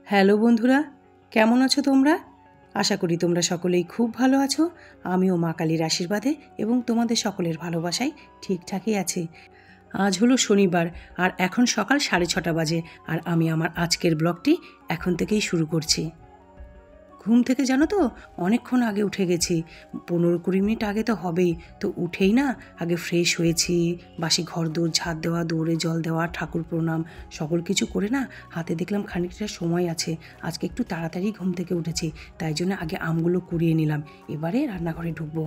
Hello বন্ধুরা, কেমন আছো তোমরা? আশা করি তোমরা সকলেই খুব ভালো আছো। আমিও মা কালীর আশীর্বাদে এবং তোমাদের সকলের ভালোবাসায় ঠিকঠাকই আছি। আজ হলো শনিবার আর এখন সকাল 6:30 বাজে আর আমি আমার আজকের ব্লগটি এখন থেকেই শুরু করছি। ঘুম থেকে জানো তো অনেকক্ষণ আগে উঠে গেছি, 15-20 মিনিট আগে তো হবেই। তো উঠেই না আগে ফ্রেশ হয়েছি, বাসি ঘর দৌড় ঝাঁট দেওয়া, দৌড়ে জল দেওয়া, ঠাকুর প্রণাম সকল কিছু করে না হাতে দেখলাম খানিকটা সময় আছে। আজকে একটু তাড়াতাড়ি ঘুম থেকে উঠেছি, তাই জন্য আগে আমগুলো কুড়িয়ে নিলাম। এবারে রান্নাঘরে ঢুকবো।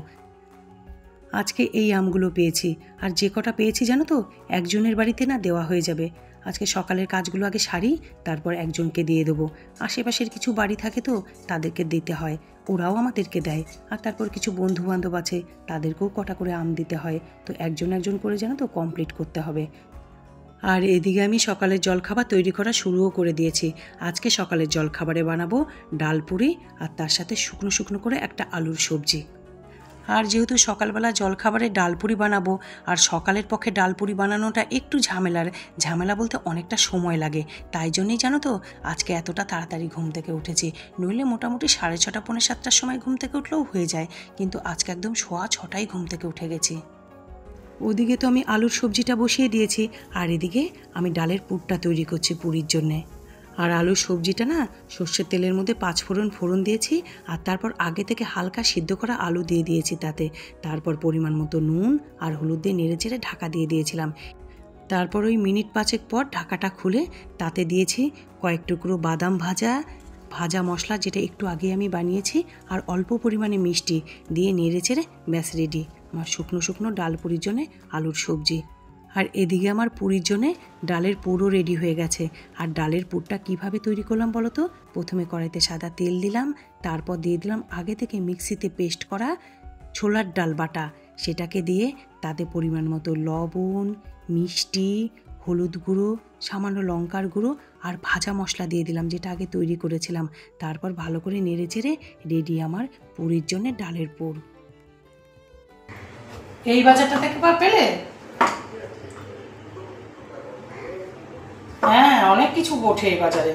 আজকে এই আমগুলো পেয়েছি আর যে কটা পেয়েছি জানো তো একজনের বাড়িতে না দেওয়া হয়ে যাবে। আজকে সকালের কাজগুলো আগে সারি, তারপর একজনকে দিয়ে দেবো। আশেপাশের কিছু বাড়ি থাকে তো তাদেরকে দিতে হয়, ওরাও আমাদেরকে দেয়। আর তারপর কিছু বন্ধু বান্ধব আছে, তাদেরকেও কটা করে আম দিতে হয়। তো একজন একজন করে জানো তো কমপ্লিট করতে হবে। আর এদিকে আমি সকালের জলখাবার তৈরি করা শুরুও করে দিয়েছি। আজকে সকালের জলখাবারে বানাবো ডাল পুরি আর তার সাথে শুকনো শুকনো করে একটা আলুর সবজি। আর যেহেতু সকালবেলা জলখাবারে ডালপুরি বানাবো আর সকালের পক্ষে ডালপুরি বানানোটা একটু ঝামেলা বলতে অনেকটা সময় লাগে, তাই জন্যই জানো তো আজকে এতটা তাড়াতাড়ি ঘুম থেকে উঠেছি। নইলে মোটামুটি 6:30 পৌনে 7টার সময় ঘুম থেকে উঠলেও হয়ে যায়, কিন্তু আজকে একদম 6:15টায় ঘুম থেকে উঠে গেছি। ওদিকে তো আমি আলুর সবজিটা বসিয়ে দিয়েছি আর এদিকে আমি ডালের পুরটা তৈরি করছি পুরির জন্যে। আর আলুর সবজিটা না সর্ষের তেলের মধ্যে 5 ফোড়ন দিয়েছি আর তারপর আগে থেকে হালকা সিদ্ধ করা আলু দিয়ে দিয়েছি তাতে। তারপর পরিমাণ মতো নুন আর হলুদ দিয়ে নেড়েচেড়ে ঢাকা দিয়ে দিয়েছিলাম। তারপর ওই মিনিট 5 পর ঢাকাটা খুলে তাতে দিয়েছি কয়েক টুকরো বাদাম ভাজা মশলা, যেটা একটু আগে আমি বানিয়েছি, আর অল্প পরিমাণে মিষ্টি দিয়ে নেড়েচেড়ে ব্যাস রেডি আমার শুকনো শুকনো ডাল পুরির জন্যে আলুর সবজি। আর এদিকে আমার পুরির জন্যে ডালের পুরও রেডি হয়ে গেছে। আর ডালের পুরটা কিভাবে তৈরি করলাম বলো তো? প্রথমে কড়াইতে সাদা তেল দিলাম, তারপর দিয়ে দিলাম আগে থেকে মিক্সিতে পেস্ট করা ছোলার ডাল বাটা, সেটাকে দিয়ে তাতে পরিমাণ মতো লবণ, মিষ্টি, হলুদ গুঁড়ো, সামান্য লঙ্কার গুঁড়ো আর ভাজা মশলা দিয়ে দিলাম যেটা আগে তৈরি করেছিলাম। তারপর ভালো করে নেড়েচেড়ে রেডি আমার পুরির জন্য ডালের পুর। এই বাজারটা থেকে পেলে? হ্যাঁ, অনেক কিছু ওঠে এই বাজারে।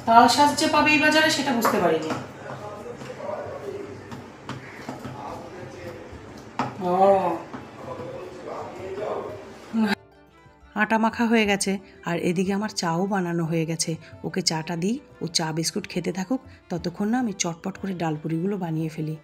তাল শাঁস যে পাবে এই বাজারে সেটা বুঝতে পারিনি। ও, আটা মাখা হয়ে গেছে আর এদিকে আমার চাও বানানো হয়ে গেছে। ওকে চাটা দিই, ও চা বিস্কুট খেতে থাকুক, ততক্ষণ না আমি চটপট করে ডালপুরিগুলো বানিয়ে ফেলি।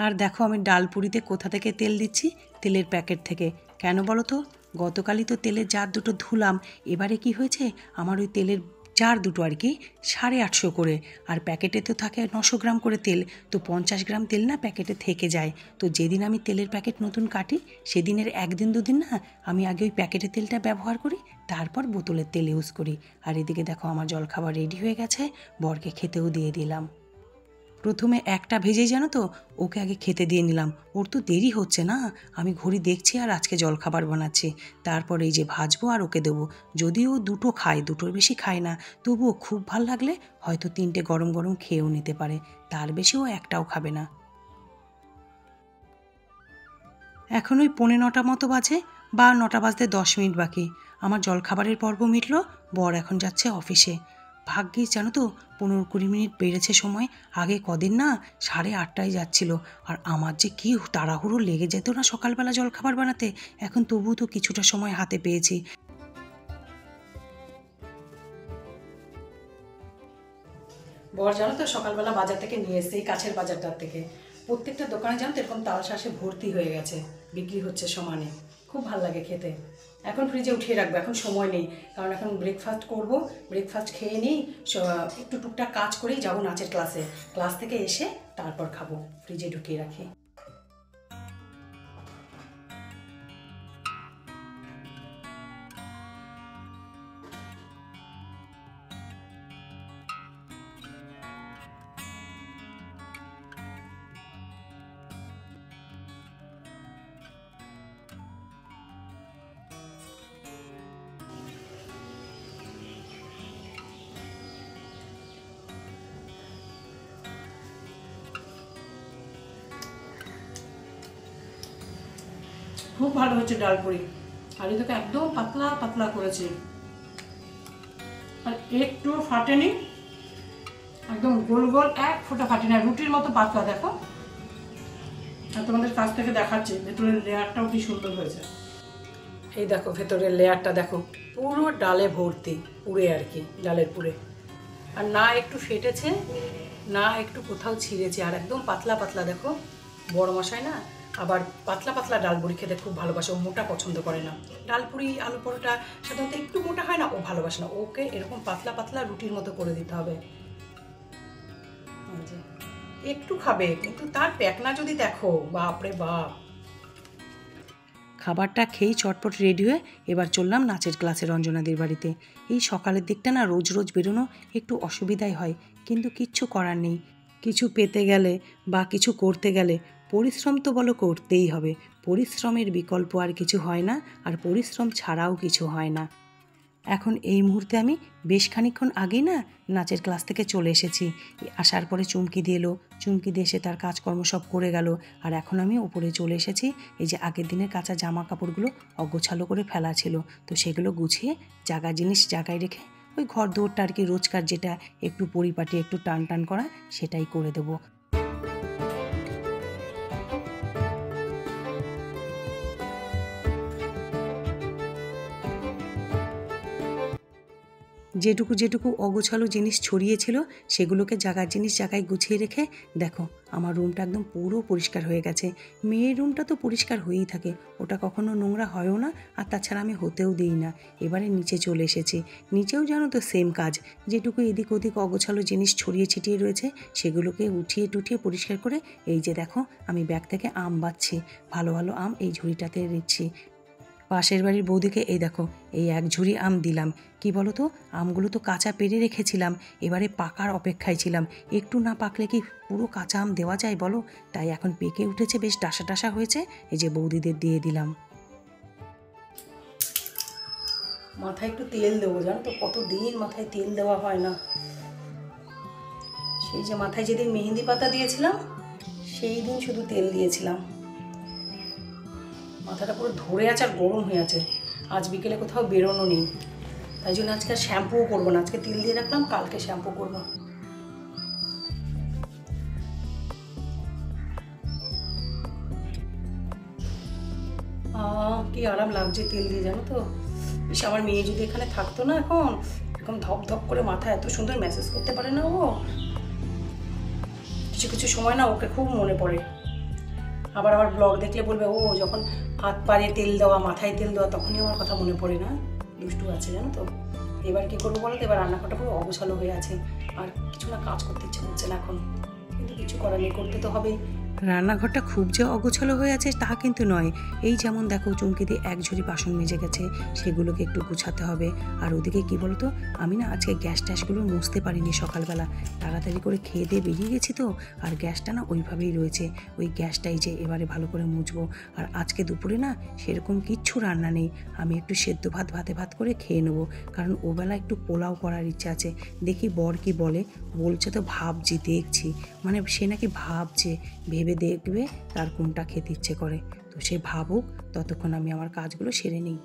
আর দেখো আমি ডালপুরিতে কোথা থেকে তেল দিচ্ছি? তেলের প্যাকেট থেকে। কেন বলো তো? গতকালই তো তেলের জার দুটো ধুলাম, এবারে কি হয়েছে আমার ওই তেলের জার দুটো আর কি 850 করে, আর প্যাকেটে তো থাকে 900 গ্রাম করে তেল, তো 50 গ্রাম তেল না প্যাকেটে থেকে যায়। তো যেদিন আমি তেলের প্যাকেট নতুন কাটি সেদিনের 1-2 দিন না আমি আগে ওই প্যাকেটের তেলটা ব্যবহার করি, তারপর বোতলের তেল ইউজ করি। আর এদিকে দেখো আমার জলখাবার রেডি হয়ে গেছে, বরকে খেতেও দিয়ে দিলাম। প্রথমে একটা ভেজেই জানো তো ওকে আগে খেতে দিয়ে নিলাম, ওর তো দেরি হচ্ছে না, আমি ঘড়ি দেখছি আর আজকে জলখাবার বানাচ্ছি। তারপর এই যে ভাজবো আর ওকে দেবো। যদিও দুটো খায়, দুটোর বেশি খায় না, তবুও খুব ভাল লাগলে হয়তো 3টে গরম গরম খেয়েও নিতে পারে, তার বেশিও একটাও খাবে না। এখন ওই 9:45 মতো বাজে, বা 9টা বাজতে 10 মিনিট বাকি। আমার জলখাবারের পর্ব মিটল, বর এখন যাচ্ছে অফিসে। ভাগ্যিস জানো তো 15-20 মিনিট বেড়েছে সময়, আগে কদিন না 8:30টায় যাচ্ছিল। আর আমার যে কি তাড়াহুড়ো লেগে যেত না সকালবেলা জলখাবার বানাতে, এখন তবুও তো কিছুটা সময় হাতে পেয়েছি। বর জানো তো সকালবেলা বাজার থেকে নিয়ে এসছে, এই কাছের বাজারটার থেকে। প্রত্যেকটা দোকানে জানো তো এরকম তাল শাঁসে ভর্তি হয়ে গেছে, বিক্রি হচ্ছে সমানে। খুব ভালো লাগে খেতে। এখন ফ্রিজে উঠিয়ে রাখবো, এখন সময় নেই, কারণ এখন ব্রেকফাস্ট করব। ব্রেকফাস্ট খেয়ে নিই, একটু টুকটাক কাজ করেই যাবো নাচের ক্লাসে। ক্লাস থেকে এসে তারপর খাবো, ফ্রিজে ঢুকিয়ে রাখি। খুব ভালো হচ্ছে ডালপুরি। আর এটাকে একদম পাতলা পাতলা করেছি, আর একটু ফাটেনি, একদম গোল গোল এক ফোঁটা ফাটেনি, রুটির মতো পাতলা। দেখো, আর তোমাদের কাছ থেকে দেখাচ্ছি ভেতরের লেয়ারটাও কি সুন্দর হয়েছে। এই দেখো ভেতরের লেয়ারটা দেখো, পুরো ডালে ভর্তি, পুরে আর কি, ডালের পুরে। আর না একটু ফেটেছে, না একটু কোথাও ছিঁড়েছে, আর একদম পাতলা পাতলা। দেখো বড় মশাই না আবার পাতলা পাতলা ডালপুরি খেতে খুব ভালোবাসে, ও মোটা পছন্দ করে না। ডালপুরি আলু পরোটা সাধারণত একটু মোটা হয় না, ও ভালোবাসে না, ওকে এরকম পাতলা পাতলা রুটির মতো করে দিতে হবে। একটু খাবে, কিন্তু তার প্যাকনা যদি দেখো, বাপরে বাপ। খাবারটা খেয়েই চটপট রেডি হয়ে এবার চললাম নাচের ক্লাসে রঞ্জনাদির বাড়িতে। এই সকালের দিকটা না রোজ রোজ বেরোনো একটু অসুবিধাই হয়, কিন্তু কিচ্ছু করার নেই। কিছু পেতে গেলে বা কিছু করতে গেলে পরিশ্রম তো বলো করতেই হবে। পরিশ্রমের বিকল্প আর কিছু হয় না, আর পরিশ্রম ছাড়াও কিছু হয় না। এখন এই মুহূর্তে আমি বেশ খানিকক্ষণ আগেই না নাচের ক্লাস থেকে চলে এসেছি। আসার পরে চুমকি দিয়ে এলো, চুমকি দিয়ে এসে তার কাজকর্ম সব করে গেল। আর এখন আমি উপরে চলে এসেছি। এই যে আগের দিনের কাঁচা জামা কাপড়গুলো অগোছালো করে ফেলা ছিল, তো সেগুলো গুছিয়ে জায়গা জিনিস জায়গায় রেখে ওই ঘর দৌড়টা আর কি রোজকার যেটা একটু পরিপাটি একটু টান টান করা, সেটাই করে দেবো। যেটুকু যেটুকু অগোছালো জিনিস ছড়িয়েছিল সেগুলোকে জায়গার জিনিস জায়গায় গুছিয়ে রেখে দেখো আমার রুমটা একদম পুরো পরিষ্কার হয়ে গেছে। মেয়ের রুমটা তো পরিষ্কার হয়েই থাকে, ওটা কখনো নোংরা হয়ও না, আর তাছাড়া আমি হতেও দিই না। এবারে নিচে চলে এসেছি, নিচেও জানো তো সেম কাজ। যেটুকু এদিক ওদিক অগোছালো জিনিস ছড়িয়ে ছিটিয়ে রয়েছে সেগুলোকে উঠিয়ে টুঠিয়ে পরিষ্কার করে এই যে দেখো আমি ব্যাগ থেকে আম বাচ্ছি, ভালো ভালো আম এই ঝুড়িটাতে নিচ্ছি। পাশের বাড়ির বৌদিকে এই দেখো এই এক ঝুড়ি আম দিলাম। কি বলো তো, আমগুলো তো কাঁচা পেরে রেখেছিলাম, এবারে পাকার অপেক্ষায় ছিলাম। একটু না পাকলে কি পুরো কাঁচা আম দেওয়া যায় বলো? তাই এখন পেকে উঠেছে, বেশ ডাসা ডাসা হয়েছে, এই যে বৌদিদের দিয়ে দিলাম। মাথায় একটু তেল দেবো, জানো তো কতদিন মাথায় তেল দেওয়া হয় না। সেই যে মাথায় যেদিন মেহেন্দি পাতা দিয়েছিলাম সেই দিন শুধু তেল দিয়েছিলাম। মাথাটা পুরো ধরে আছে আর গরম হয়ে আছে। আজ বিকেলে কোথাও বেরোনো নেই, তাই জন্য আজকে আর শ্যাম্পুও করবো না। আজকে তেল দিয়ে রাখলাম, কালকে শ্যাম্পু করবো। কি আরাম লাগছে তেল দিয়ে, জানো তো। বেশ আমার মেয়ে যদি এখানে থাকতো না, এখন এরকম ধপ ধপ করে মাথা এত সুন্দর ম্যাসেজ করতে পারে না ও। কিছু কিছু সময় না ওকে খুব মনে পড়ে। আবার আমার ব্লগ দেখলে বলবে ও যখন হাত পায়ে তেল দেওয়া মাথায় তেল দেওয়া তখনই আমার কথা মনে পড়ে না। দুষ্টু আছে জানো তো। এবার কী করবো বলো তো, এবার রান্নাঘরটা পুরো অগোছালো হয়ে আছে, আর কিছু না কাজ করতে ইচ্ছে করছে না এখন, কিন্তু কিছু করার নেই, করতে তো হবে। রান্নাঘরটা খুব যে অগোছালো হয়ে আছে তা কিন্তু নয়। এই যেমন দেখো চুমকি দিয়ে এক ঝুড়ি বাসন মেজে গেছে, সেগুলোকে একটু গুছাতে হবে। আর ওদিকে কি বলো তো, আমি না আজকে গ্যাস ট্যাসগুলো মুছতে পারিনি সকালবেলা, তাড়াতাড়ি করে খেয়ে দিয়ে বেরিয়ে গেছি তো, আর গ্যাসটা না ওইভাবেই রয়েছে। ওই গ্যাসটাই যে এবারে ভালো করে মুছবো। আর আজকে দুপুরে না সেরকম কিচ্ছু রান্না নেই, আমি একটু সেদ্ধ ভাত ভাত করে খেয়ে নেবো, কারণ ওবেলা একটু পোলাও করার ইচ্ছা আছে। দেখি বর কি বলে, বলছে তো ভাবছি দেখছি, মানে সে নাকি ভাবছে, ভেবে দেখবে তার কোনটা খেতে ইচ্ছে করে, তো সে ভাবুক, ততক্ষণ আমি আমার কাজগুলো সেরে নিই।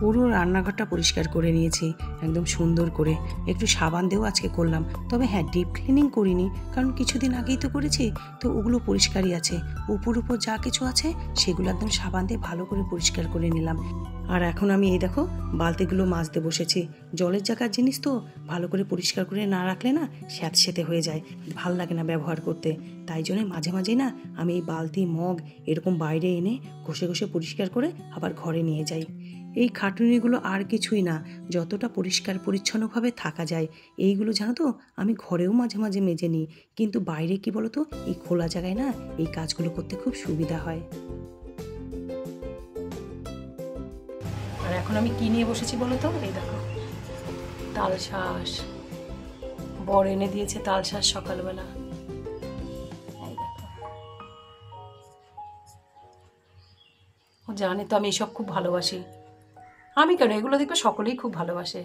পুরো রান্নাঘরটা পরিষ্কার করে নিয়েছি একদম সুন্দর করে, একটু সাবান দিয়েও আজকে করলাম। তবে হ্যাঁ, ডিপ ক্লিনিং করিনি, কারণ কিছুদিন আগেই তো করেছি, তো ওগুলো পরিষ্কারই আছে। উপর যা কিছু আছে সেগুলো একদম সাবান দিয়ে ভালো করে পরিষ্কার করে নিলাম। আর এখন আমি এই দেখো বালতিগুলো মাজতে বসেছি। জলের জায়গার জিনিস তো ভালো করে পরিষ্কার করে না রাখলে না স্যাঁতস্যাঁতে হয়ে যায়, ভাল লাগে না ব্যবহার করতে। তাই জন্য মাঝে মাঝেই না আমি এই বালতি মগ এরকম বাইরে এনে ঘষে ঘষে পরিষ্কার করে আবার ঘরে নিয়ে যাই। এই খাটুনিগুলো আর কিছুই না, যতটা পরিষ্কার পরিচ্ছন্নভাবে থাকা যায় এইগুলো জানো তো আমি ঘরেও মাঝে মাঝে মেজে নিই, কিন্তু বাইরে কি বলো তো, এই খোলা জায়গায় না এই কাজগুলো করতে খুব সুবিধা হয়। আর এখন আমি কি নিয়ে বসেছি বলো তো, এই দেখো তাল শাঁস, বর এনে দিয়েছে তাল শাঁস সকালবেলা। এই দেখো জানে তো আমি এসব খুব ভালোবাসি। আমি কেন, এগুলো দেখবে সকলেই খুব ভালোবাসে,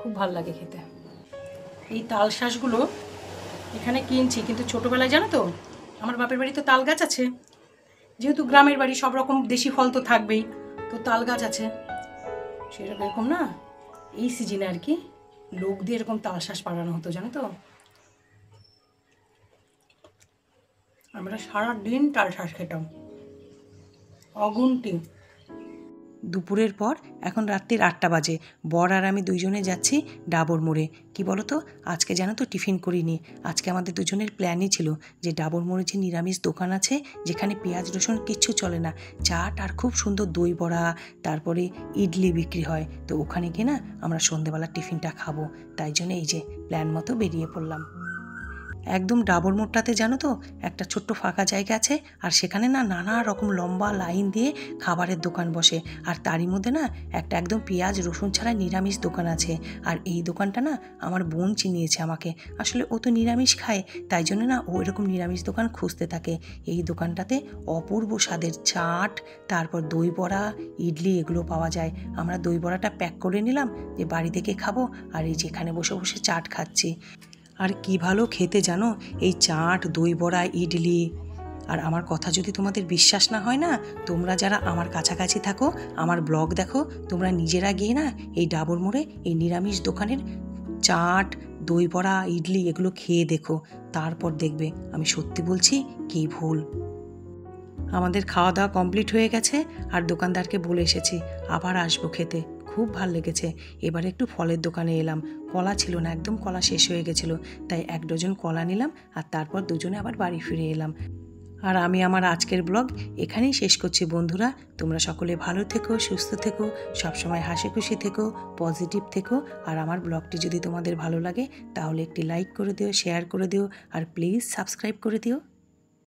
খুব ভালো লাগে খেতে। এই তাল শাঁসগুলো এখানে কিনছি, কিন্তু ছোটোবেলায় জানো তো আমার বাপের বাড়ি তো তাল গাছ আছে, যেহেতু গ্রামের বাড়ি সব রকম দেশি ফল তো থাকবেই, তো তাল গাছ আছে, সেরকম এরকম না এই সিজনে আর কি লোক দিয়ে এরকম তাল শাঁস পাড়ানো হতো জানো তো। আমরা সারাদিন তাল শাঁস খেতাম, অগুন্তি। দুপুরের পর এখন রাত্রির 8টা বাজে। বর আর আমি দুইজনে যাচ্ছি ডাবর মোড়ে। কি বলো তো, আজকে জানো তো টিফিন করিনি। আজকে আমাদের দুজনের প্ল্যানই ছিল যে ডাবর মোড়ে যে নিরামিষ দোকান আছে, যেখানে পেঁয়াজ রসুন কিচ্ছু চলে না, চাট আর খুব সুন্দর দই বড়া, তারপরে ইডলি বিক্রি হয়, তো ওখানে গিয়ে না আমরা সন্ধেবেলার টিফিনটা খাবো। তাই জন্য এই যে প্ল্যান মতো বেরিয়ে পড়লাম। একদম ডাবর মোড়টাতে জানো তো একটা ছোট্ট ফাঁকা জায়গা আছে, আর সেখানে না নানা রকম লম্বা লাইন দিয়ে খাবারের দোকান বসে, আর তারই মধ্যে না একটা একদম পেঁয়াজ রসুন ছাড়া নিরামিষ দোকান আছে। আর এই দোকানটা না আমার বোন চিনিয়েছে আমাকে, আসলে ও তো নিরামিষ খায়, তাই জন্য না ও এরকম নিরামিষ দোকান খুঁজতে থাকে। এই দোকানটাতে অপূর্ব স্বাদের চাট, তারপর দই বড়া, ইডলি এগুলো পাওয়া যায়। আমরা দই বড়াটা প্যাক করে নিলাম যে বাড়ি থেকে খাবো, আর এই যেখানে বসে বসে চাট খাচ্ছি। আর কি ভালো খেতে জানো এই চাট, দই বড়া, ইডলি। আর আমার কথা যদি তোমাদের বিশ্বাস না হয় না, তোমরা যারা আমার কাছাকাছি থাকো, আমার ব্লগ দেখো, তোমরা নিজেরা গিয়ে না এই ডাবর মোড়ে এই নিরামিষ দোকানের চাট, দই বড়া, ইডলি এগুলো খেয়ে দেখো, তারপর দেখবে আমি সত্যি বলছি কি ভুল। আমাদের খাওয়া দাওয়া কমপ্লিট হয়ে গেছে, আর দোকানদারকে বলে এসেছি আবার আসবো খেতে, খুব ভাল লেগেছে। এবারে একটু ফলের দোকানে এলাম, কলা ছিল না, একদম কলা শেষ হয়ে গেছিলো, তাই 1 ডজন কলা নিলাম, আর তারপর দুজনে আবার বাড়ি ফিরে এলাম। আর আমি আমার আজকের ব্লগ এখানেই শেষ করছি বন্ধুরা। তোমরা সকলে ভালো থেকো, সুস্থ থেকো, সবসময় হাসি খুশি থেকো, পজিটিভ থেকো। আর আমার ব্লগটি যদি তোমাদের ভালো লাগে তাহলে একটি লাইক করে দিও, শেয়ার করে দিও, আর প্লিজ সাবস্ক্রাইব করে দিও।